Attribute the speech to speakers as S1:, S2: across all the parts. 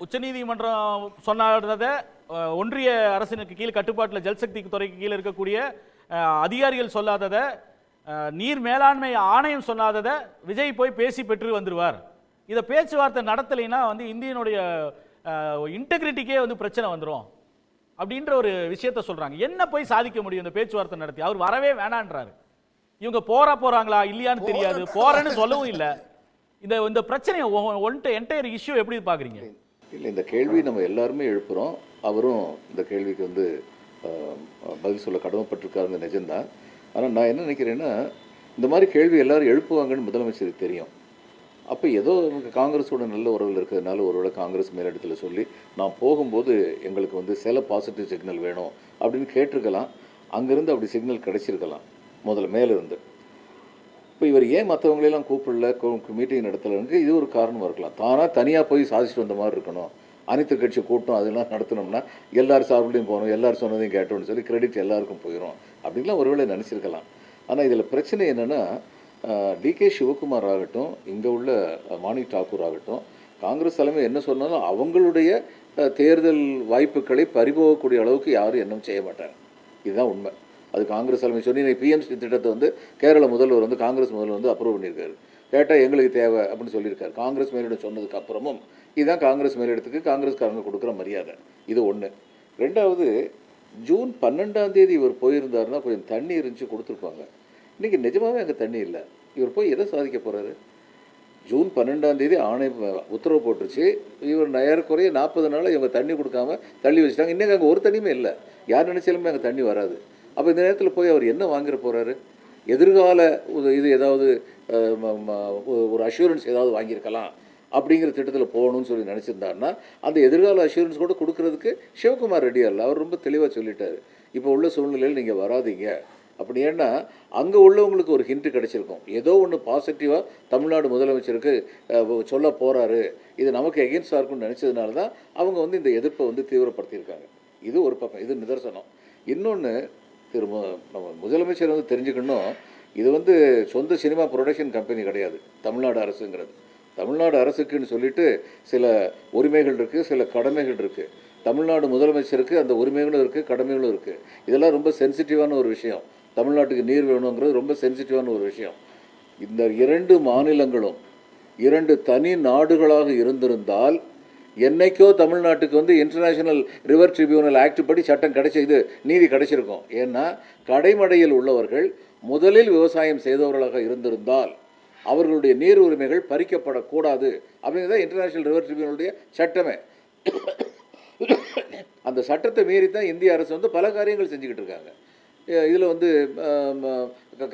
S1: உச்சநீதிமன்றம் சொன்னதை ஒன்றிய அரசினுக்கு கீழ் கட்டுப்பாட்டில் ஜல்சக்தி துறைக்கு கீழே இருக்கக்கூடிய அதிகாரிகள் சொல்லாததை நீர் மேலாண்மை ஆணையம் சொல்லாததை விஜய் போய் பேசி பெற்று வந்துடுவார். இதை பேச்சுவார்த்தை நடத்தலைன்னா வந்து இந்தியனுடைய இன்டெகிரிட்டிக்கே வந்து பிரச்சனை வந்துடும் அப்படின்ற ஒரு விஷயத்த சொல்றாங்க. என்ன போய் சாதிக்க முடியும் இந்த பேச்சுவார்த்தை நடத்தி? அவர் வரவே வேணான்றாரு. இவங்க போறாங்களா இல்லையான்னு தெரியாது, போறேன்னு சொல்லவும் இல்லை. இந்த பிரச்சனையை என்டையர் இஷ்யூ எப்படி பாக்குறீங்க?
S2: இல்லை, இந்த கேள்வி நம்ம எல்லாருமே எழுப்புறோம். அவரும் இந்த கேள்விக்கு வந்து பதில் சொல்ல கடமைப்பட்டிருக்காருங்க, நிஜம்தான். ஆனால் நான் என்ன நினைக்கிறேன்னா, இந்த மாதிரி கேள்வி எல்லாரும் எழுப்புவாங்கன்னு முதலமைச்சருக்கு தெரியும். அப்போ ஏதோ நமக்கு காங்கிரஸோட நல்ல உறவில் இருக்கிறதுனால ஒருவேளை காங்கிரஸ் மேலிடத்தில் சொல்லி நான் போகும்போது எங்களுக்கு வந்து சில பாசிட்டிவ் சிக்னல் வேணும் அப்படின்னு கேட்டிருக்கலாம். அங்கேருந்து அப்படி சிக்னல் கிடைச்சிருக்கலாம் முதல்ல மேலிருந்து. இப்போ இவர் ஏன் மற்றவங்களெல்லாம் கூப்பிடல, மீட்டிங் நடத்தலைன்னு இது ஒரு காரணமாக இருக்கலாம். தானாக தனியாக போய் சாதிச்சுட்டு வந்த மாதிரி இருக்கணும். அனைத்து கட்சி கூட்டம் அதெல்லாம் நடத்தினோம்னா எல்லாரும் சார்பிலையும் போகணும், எல்லாரும் சொன்னதையும் கேட்டோம்னு சொல்லி கிரெடிட் எல்லாருக்கும் போயிடும் அப்படின்லாம் ஒருவேளை நினச்சிருக்கலாம். ஆனால் இதில் பிரச்சனை என்னென்னா, டிகே சிவகுமார் ஆகட்டும், இங்கே உள்ள மாணிக் தாக்கூர் ஆகட்டும், காங்கிரஸ் தலைமை என்ன சொன்னாலும் அவங்களுடைய தேர்தல் வாய்ப்புகளை பறிபோகக்கூடிய அளவுக்கு யாரும் என்னும் செய்ய மாட்டாங்க. இதுதான் உண்மை. அது காங்கிரஸ் தலைமை சொல்லி பிஎம்சி திட்டத்தை வந்து கேரள முதல்வர் வந்து காங்கிரஸ் முதல்வர் வந்து அப்ரூவ் பண்ணியிருக்காரு. கேட்டால் எங்களுக்கு தேவை அப்படின்னு சொல்லியிருக்காரு. காங்கிரஸ் மேலிடம் சொன்னதுக்கு அப்புறமும் இதுதான் காங்கிரஸ் மேலிடத்துக்கு காங்கிரஸ்காரங்க கொடுக்குற மரியாதை. இது ஒன்று. ரெண்டாவது, ஜூன் 12 இவர் போயிருந்தாருன்னா கொஞ்சம் தண்ணி இருந்துச்சு கொடுத்துருப்பாங்க. இன்றைக்கி நிஜமாகவே அங்கே தண்ணி இல்லை. இவர் போய் எதை சாதிக்க போகிறாரு? ஜூன் 12 ஆணை உத்தரவு போட்டுருச்சு. இவர் ஏறக்குறைய 40 நாள் இவங்க தண்ணி கொடுக்காம தள்ளி வச்சுட்டாங்க. இன்றைக்கி அங்கே ஒரு தண்ணியுமே இல்லை. யார் நினச்சாலுமே அங்கே தண்ணி வராது. அப்போ இந்த நேரத்தில் போய் அவர் என்ன வாங்கிட போகிறாரு? எதிர்கால இது ஏதாவது ஒரு அஷூரன்ஸ் ஏதாவது வாங்கியிருக்கலாம் அப்படிங்கிற திட்டத்தில் போகணும்னு சொல்லி நினச்சிருந்தாருன்னா அந்த எதிர்கால அஷூரன்ஸ் கூட கொடுக்கறதுக்கு சிவகுமார் ரெடியாக இல்லை. அவர் ரொம்ப தெளிவாக சொல்லிட்டார், இப்போ உள்ள சூழ்நிலையில் நீங்கள் வராதிங்க அப்படி. ஏன்னா அங்கே உள்ளவங்களுக்கு ஒரு ஹிண்ட்டு கிடச்சிருக்கும், ஏதோ ஒன்று பாசிட்டிவாக தமிழ்நாடு முதலமைச்சருக்கு சொல்ல போகிறாரு, இது நமக்கு எகென்ஸ்டாக இருக்கும்னு நினச்சதுனால தான் அவங்க வந்து இந்த எதிர்ப்பை வந்து தீவிரப்படுத்தியிருக்காங்க. இது ஒரு பக்கம், இது நிதர்சனம். இன்னொன்று, நம்ம முதலமைச்சர் வந்து தெரிஞ்சுக்கணும், இது வந்து சொந்த சினிமா ப்ரொடக்ஷன் கம்பெனி கிடையாது தமிழ்நாடு அரசுங்கிறது. தமிழ்நாடு அரசுக்குன்னு சொல்லிட்டு சில உரிமைகள் இருக்குது, சில கடமைகள் இருக்குது. தமிழ்நாடு முதலமைச்சருக்கு அந்த உரிமைகளும் இருக்குது, கடமைகளும் இருக்குது. இதெல்லாம் ரொம்ப சென்சிட்டிவான ஒரு விஷயம். தமிழ்நாட்டுக்கு நீர் வேணுங்கிறது ரொம்ப சென்சிட்டிவான ஒரு விஷயம். இந்த 2 மாநிலங்களும் 2 தனி நாடுகளாக இருந்திருந்தால் என்னைக்கோ தமிழ்நாட்டுக்கு வந்து இன்டர்நேஷனல் ரிவர் ட்ரிபியூனல் ஆக்ட் படி சட்டம் இது நீதி கிடைச்சிருக்கும். ஏன்னா கடைமடையில் உள்ளவர்கள் முதலில் விவசாயம் செய்தவர்களாக இருந்திருந்தால் அவர்களுடைய நீர் உரிமைகள் பறிக்கப்படக்கூடாது அப்படிங்கிறத இன்டர்நேஷனல் ரிவர் ட்ரிபியூனலுடைய சட்டமே. அந்த சட்டத்தை மீறி தான் இந்திய அரசு வந்து பல காரியங்கள் செஞ்சுக்கிட்டு இருக்காங்க. இதில் வந்து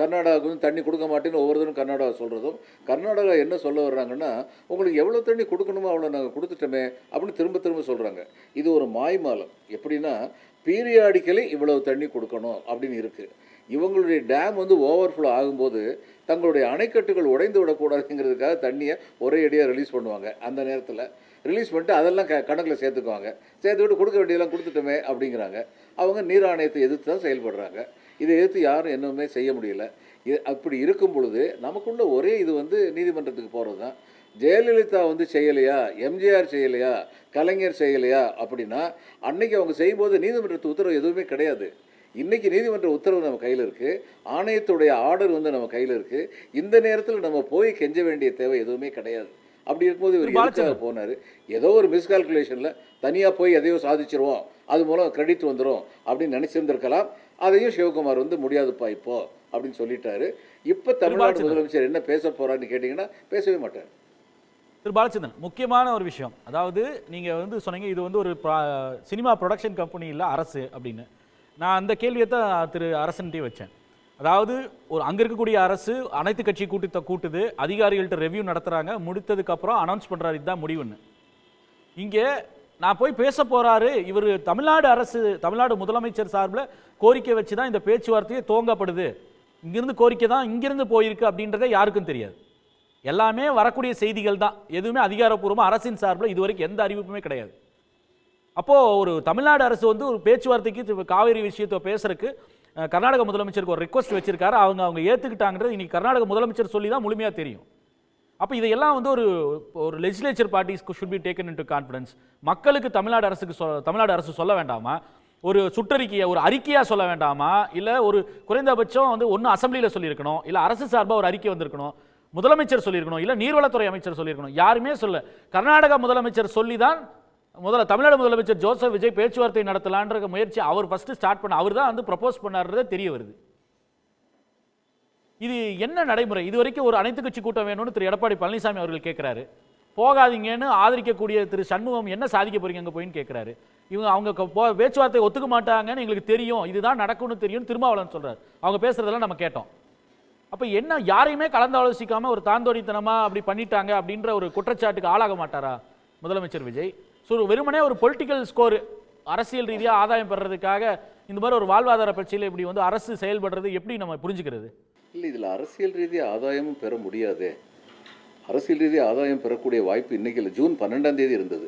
S2: கர்நாடகாவுக்கு வந்து தண்ணி கொடுக்க மாட்டேன்னு ஒவ்வொருத்தரும் கர்நாடகா சொல்கிறதும், கர்நாடகா என்ன சொல்ல வர்றாங்கன்னா, உங்களுக்கு எவ்வளோ தண்ணி கொடுக்கணுமோ அவ்வளோ நாங்கள் கொடுத்துட்டோமே அப்படின்னு திரும்ப திரும்ப சொல்கிறாங்க. இது ஒரு மாய்மாலம். எப்படின்னா, பீரியாடிக்கலி இவ்வளவு தண்ணி கொடுக்கணும் அப்படின்னு இருக்குது. இவங்களுடைய டேம் வந்து ஓவர்ஃப்ளோ ஆகும்போது தங்களுடைய அணைக்கட்டுகள் உடைந்து விடக்கூடாதுங்கிறதுக்காக தண்ணியை ஒரே அடியாக ரிலீஸ் பண்ணுவாங்க. அந்த நேரத்தில் ரிலீஸ் பண்ணிட்டு அதெல்லாம் கணக்கில் சேர்த்துக்குவாங்க. சேர்த்துக்கிட்டு கொடுக்க வேண்டியதெல்லாம் கொடுத்துட்டோமே அப்படிங்கிறாங்க. அவங்க நீர் ஆணையத்தை எதிர்த்து தான் செயல்படுறாங்க. இதை எதிர்த்து யாரும் என்னவுமே செய்ய முடியல. அப்படி இருக்கும் பொழுது நமக்குள்ள ஒரே இது வந்து நீதிமன்றத்துக்கு போகிறது தான். ஜெயலலிதா வந்து செய்யலையா, எம்ஜிஆர் செய்யலையா, கலைஞர் செய்யலையா அப்படின்னா அன்னைக்கு அவங்க செய்யும்போது நீதிமன்றத்து உத்தரவு எதுவுமே கிடையாது. இன்றைக்கி நீதிமன்ற உத்தரவு நம்ம கையில் இருக்குது, ஆணையத்துடைய ஆர்டர் வந்து நம்ம கையில் இருக்குது. இந்த நேரத்தில் நம்ம போய் கெஞ்ச வேண்டிய தேவை எதுவுமே கிடையாது. அப்படி இருக்கும்போது இவர் எதுக்காக போனார்? ஏதோ ஒரு மிஸ்கால்குலேஷனில் தனியாக போய் எதையோ சாதிச்சிருவோம், அது மூலம் கிரெடிட் வந்துடும் அப்படின்னு நினச்சிருந்திருக்கலாம். அதையும் சிவகுமார் வந்து முடியாதுப்பா இப்போ அப்படின்னு சொல்லிட்டாரு. இப்போ தமிழ்நாடு முதலமைச்சர் என்ன பேச போகிறான்னு கேட்டிங்கன்னா பேசவே மாட்டார்.
S1: திரு பாலச்சந்திரன், முக்கியமான ஒரு விஷயம், அதாவது நீங்கள் வந்து சொன்னீங்க இது வந்து ஒரு சினிமா ப்ரொடக்ஷன் கம்பெனி இல்லை அரசு அப்படின்னு. நான் அந்த கேள்வியை தான் திரு அரசன்ட்டே வச்சேன். அதாவது ஒரு அங்கே இருக்கக்கூடிய அரசு அனைத்து கட்சி கூட்டுது, அதிகாரிகள்கிட்ட ரெவ்யூ நடத்துகிறாங்க, முடித்ததுக்கப்புறம் அனௌன்ஸ் பண்ணுறாரு இதுதான் முடிவுன்னு. இங்கே நான் போய் பேச போகிறாரு இவர் தமிழ்நாடு அரசு, தமிழ்நாடு முதலமைச்சர் சார்பில் கோரிக்கை வச்சு தான் இந்த பேச்சுவார்த்தையே துவங்கப்படுது, இங்கிருந்து கோரிக்கை தான் இங்கிருந்து போயிருக்கு அப்படின்றதே யாருக்கும் தெரியாது. எல்லாமே வரக்கூடிய செய்திகள் தான், எதுவுமே அதிகாரப்பூர்வமாக அரசின் சார்பில் இதுவரைக்கும் எந்த அறிவிப்புமே கிடையாது. அப்போது ஒரு தமிழ்நாடு அரசு வந்து ஒரு பேச்சுவார்த்தைக்கு காவேரி விஷயத்தை பேசுறதுக்கு கர்நாடக முதலமைச்சருக்கு ஒரு ரிக்வஸ்ட் வச்சிருக்காரு. அவங்க ஏற்றுக்கிட்டாங்கிறது இன்னைக்கு கர்நாடக முதலமைச்சர் சொல்லி தான் முழுமையாக தெரியும். அப்போ இதையெல்லாம் வந்து ஒரு legislature parties should be taken into confidence. மக்களுக்கு தமிழ்நாடு அரசு சொல்ல வேண்டாமா? ஒரு சுற்றறிக்கையை ஒரு அறிக்கையா சொல்ல வேண்டாமா? இல்ல ஒரு குறைந்தபட்சம் வந்து ஒன்னு அசெம்பிளியில சொல்லியிருக்கணும், இல்ல அரசு சார்பா ஒரு அறிக்கை வந்திருக்கணும், முதலமைச்சர் சொல்லியிருக்கணும், இல்ல நீர்வளத்துறை அமைச்சர் சொல்லியிருக்கணும். யாருமே சொல்ல. கர்நாடக முதலமைச்சர் சொல்லி தான் தமிழ்நாடு முதலமைச்சர் ஜோசப் விஜய் பேச்சுவார்த்தை நடத்தலான்ற முயற்சி அவர் ஃபர்ஸ்ட் ஸ்டார்ட் பண்ண, அவர் தான் வந்து ப்ரப்போஸ் பண்ணாருன்றதே தெரிய வருது. இது என்ன நடைமுறை? இது வரைக்கும் ஒரு அனைத்து கட்சி கூட்டம் வேணும்னு திரு எடப்பாடி பழனிசாமி அவர்கள் கேட்கிறாரு. போகாதீங்கன்னு ஆதரிக்கக்கூடிய திரு சண்முகம் என்ன சாதிக்க போறீங்க அங்க போயின்னு கேட்கிறாரு. அவங்க பேச்சுவார்த்தை ஒத்துக்க மாட்டாங்கன்னு எங்களுக்கு தெரியும், இதுதான் நடக்கும்னு தெரியும் திருமாவளவன் சொல்றாரு. அவங்க பேசுறதெல்லாம் நம்ம கேட்டோம். அப்ப என்ன, யாரையுமே கலந்து ஆலோசிக்காம ஒரு தாந்தோடித்தனமா அப்படி பண்ணிட்டாங்க அப்படின்ற ஒரு குற்றச்சாட்டுக்கு ஆளாக மாட்டாரா முதலமைச்சர் விஜய்? வெறுமனே ஒரு பொலிட்டிக்கல் ஸ்கோர், அரசியல் ரீதியா ஆதாயம் பெறறதுக்காக இந்த மாதிரி ஒரு வாழ்வாதார பிரச்சனையில இப்படி வந்து அரசு செயல்படுறது எப்படி நம்ம புரிஞ்சுக்கிறது?
S2: இல்லை, இதில் அரசியல் ரீதியாக ஆதாயமும் பெற முடியாது. அரசியல் ரீதியாக ஆதாயம் பெறக்கூடிய வாய்ப்பு இன்றைக்கி இல்லை. ஜூன் 12ஆம் தேதி இருந்தது,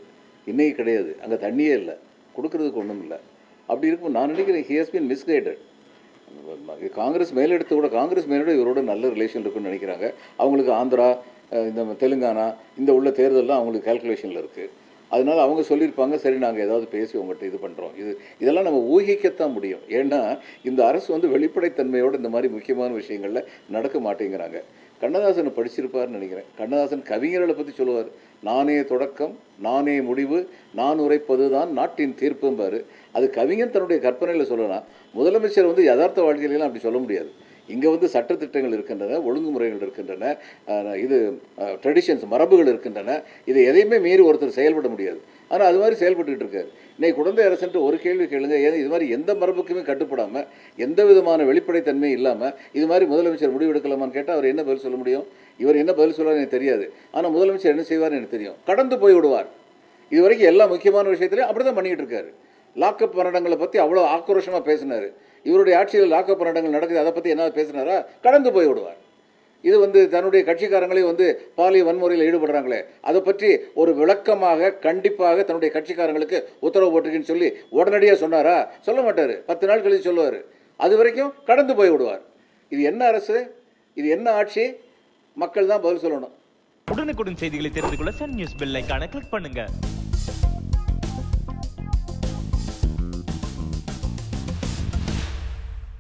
S2: இன்றைக்கி கிடையாது. அங்கே தண்ணியே இல்லை, கொடுக்கறதுக்கு ஒன்றும் இல்லை. அப்படி இருக்கும் நான் நினைக்கிறேன் he has been misguided. Congress மேலெடுத்து கூட காங்கிரஸ் மேலோட இவரோட நல்ல ரிலேஷன் இருக்குன்னு நினைக்கிறாங்க. அவங்களுக்கு ஆந்திரா, இந்த தெலுங்கானா, இந்த உள்ள தேர்தல்லாம் அவங்களுக்கு கால்குலேஷனில் இருக்குது. அதனால் அவங்க சொல்லியிருப்பாங்க, சரி நாங்கள் ஏதாவது பேசி உங்கள்கிட்ட இது பண்ணுறோம். இதெல்லாம் நம்ம ஊகிக்கத்தான் முடியும். ஏன்னா இந்த அரசு வந்து வெளிப்படைத்தன்மையோடு இந்த மாதிரி முக்கியமான விஷயங்களில் நடக்க மாட்டேங்கிறாங்க. கண்ணதாசனை படிச்சிருப்பார்னு நினைக்கிறேன். கண்ணதாசன் கவிஞர்களை பற்றி சொல்லுவார், நானே தொடக்கம் நானே முடிவு நான் உரைப்பது தான் நாட்டின் தீர்ப்பும்பார். அது கவிஞன் தன்னுடைய கற்பனையில் சொல்லலாம். முதலமைச்சர் வந்து யதார்த்த வாழ்க்கையிலாம் அப்படி சொல்ல முடியாது. இங்கே வந்து சட்டத்திட்டங்கள் இருக்கின்றன, ஒழுங்குமுறைகள் இருக்கின்றன, இது ட்ரெடிஷன்ஸ் மரபுகள் இருக்கின்றன. இதை எதையுமே மீறி ஒருத்தர் செயல்பட முடியாது. ஆனால் அது மாதிரி செயல்பட்டுக்கிட்டு இருக்காரு. இன்னைக்கு குழந்தை அரசுன்ட்டு ஒரு கேள்வி கேளுங்க, ஏன் இது மாதிரி எந்த மரபுக்குமே கட்டுப்படாமல் எந்த விதமான வெளிப்படைத்தன்மை இல்லாமல் இது மாதிரி முதலமைச்சர் முடிவு எடுக்கலாமான்னு கேட்டால் அவர் என்ன பதில் சொல்ல முடியும்? இவர் என்ன பதில் சொல்லுவார் எனக்கு தெரியாது. ஆனால் முதலமைச்சர் என்ன செய்வார்னு எனக்கு தெரியும், கடந்து போய் விடுவார். இது வரைக்கும் எல்லா முக்கியமான விஷயத்திலையும் அப்படி தான் பண்ணிக்கிட்டு இருக்காரு. லாக்அப் பன்னடங்களை பற்றி அவ்வளோ ஆக்ரோஷமாக பேசினார். இவருடைய ஆட்சியில் லாக்அப் பன்னடங்கள் நடக்குது, அதை பற்றி என்ன பேசினாரா? கடந்து போய் விடுவார். இது வந்து தன்னுடைய கட்சிக்காரங்களையும் வந்து பாலியல் வன்முறையில் ஈடுபடுறாங்களே அதை பற்றி ஒரு விளக்கமாக கண்டிப்பாக தன்னுடைய கட்சிக்காரங்களுக்கு உத்தரவு போட்டிருக்குன்னு சொல்லி உடனடியாக சொன்னாரா? சொல்ல மாட்டார். 10 நாள் கழித்து சொல்லுவார். அது வரைக்கும் கடந்து போய் விடுவார். இது என்ன அரசு? இது என்ன ஆட்சி? மக்கள் தான் பதில் சொல்லணும்.
S3: உடனுக்குடன் செய்திகளை தெரிந்து கொள்ள சன் நியூஸ் பெல் ஐகானை கிளிக் பண்ணுங்க.